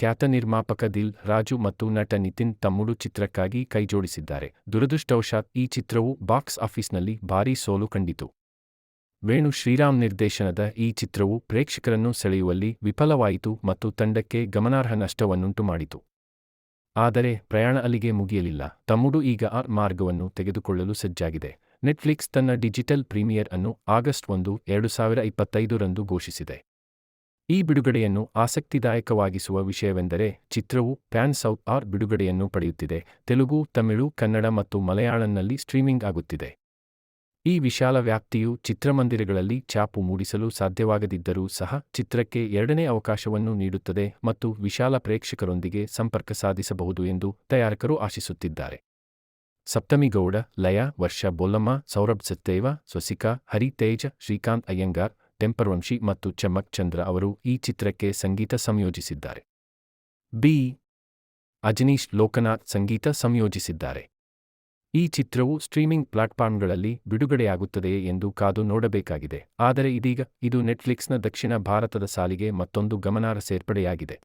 ಖ್ಯಾತ ನಿರ್ಮಾಪಕ ದಿಲ್ ರಾಜು ಮತ್ತು ನಟ ನಿತಿನ್ ತಮ್ಮುಡು ಚಿತ್ರಕ್ಕಾಗಿ ಕೈಜೋಡಿಸಿದ್ದಾರೆ. ದುರದೃಷ್ಟವಶಾತ್ ಈ ಚಿತ್ರವು ಬಾಕ್ಸ್ ಆಫೀಸ್ನಲ್ಲಿ ಭಾರೀ ಸೋಲು ಕಂಡಿತು. ವೇಣು ಶ್ರೀರಾಮ್ ನಿರ್ದೇಶನದ ಈ ಚಿತ್ರವು ಪ್ರೇಕ್ಷಕರನ್ನು ಸೆಳೆಯುವಲ್ಲಿ ವಿಫಲವಾಯಿತು ಮತ್ತು ತಂಡಕ್ಕೆ ಗಮನಾರ್ಹ ನಷ್ಟವನ್ನುಂಟು ಮಾಡಿತು. ಆದರೆ ಪ್ರಯಾಣ ಅಲ್ಲಿಗೆ ಮುಗಿಯಲಿಲ್ಲ. ತಮ್ಮುಡು ಈಗ ಆ ಮಾರ್ಗವನ್ನು ತೆಗೆದುಕೊಳ್ಳಲು ಸಜ್ಜಾಗಿದೆ. ನೆಟ್ಫ್ಲಿಕ್ಸ್ ತನ್ನ ಡಿಜಿಟಲ್ ಪ್ರೀಮಿಯರ್ ಅನ್ನು ಆಗಸ್ಟ್ 1, 2025 ರಂದು ಘೋಷಿಸಿದೆ. ಈ ಬಿಡುಗಡೆಯನ್ನು ಆಸಕ್ತಿದಾಯಕವಾಗಿಸುವ ವಿಷಯವೆಂದರೆ ಚಿತ್ರವು ಪ್ಯಾನ್ ಸೌತ್ ಆರ್ ಬಿಡುಗಡೆಯನ್ನು ಪಡೆಯುತ್ತಿದೆ. ತೆಲುಗು, ತಮಿಳು, ಕನ್ನಡ ಮತ್ತು ಮಲಯಾಳಂನಲ್ಲಿ ಸ್ಟ್ರೀಮಿಂಗ್ ಆಗುತ್ತಿದೆ. ಈ ವಿಶಾಲ ವ್ಯಾಪ್ತಿಯು ಚಿತ್ರಮಂದಿರಗಳಲ್ಲಿ ಛಾಪು ಮೂಡಿಸಲು ಸಾಧ್ಯವಾಗದಿದ್ದರೂ ಸಹ ಚಿತ್ರಕ್ಕೆ ಎರಡನೇ ಅವಕಾಶವನ್ನು ನೀಡುತ್ತದೆ ಮತ್ತು ವಿಶಾಲ ಪ್ರೇಕ್ಷಕರೊಂದಿಗೆ ಸಂಪರ್ಕ ಸಾಧಿಸಬಹುದು ಎಂದು ತಯಾರಕರು ಆಶಿಸುತ್ತಿದ್ದಾರೆ. ಸಪ್ತಮಿ ಗೌಡ, ಲಯ, ವರ್ಷ ಬೊಲ್ಲಮ್ಮ, ಸೌರಭ್ ಸತ್ಯೇವ, ಸ್ವಸಿಕಾ, ಹರಿ ತೇಜ, ಶ್ರೀಕಾಂತ್ ಅಯ್ಯಂಗಾರ್, ಟೆಂಪರ್ವಂಶಿ ಮತ್ತು ಚಮಕ್ ಚಂದ್ರ ಅವರು ಈ ಚಿತ್ರಕ್ಕೆ ಸಂಗೀತ ಸಂಯೋಜಿಸಿದ್ದಾರೆ. ಬಿ. ಅಜನೀಶ್ ಲೋಕನಾಥ್ ಸಂಗೀತ ಸಂಯೋಜಿಸಿದ್ದಾರೆ. ಈ ಚಿತ್ರವು ಸ್ಟ್ರೀಮಿಂಗ್ ಪ್ಲಾಟ್ಫಾರ್ಮ್ಗಳಲ್ಲಿ ಬಿಡುಗಡೆಯಾಗುತ್ತದೆಯೇ ಎಂದು ಕಾದು ನೋಡಬೇಕಾಗಿದೆ. ಆದರೆ ಇದೀಗ ಇದು ನೆಟ್ಫ್ಲಿಕ್ಸ್ನ ದಕ್ಷಿಣ ಭಾರತದ ಸಾಲಿಗೆ ಮತ್ತೊಂದು ಗಮನಾರ್ಹ ಸೇರ್ಪಡೆಯಾಗಿದೆ.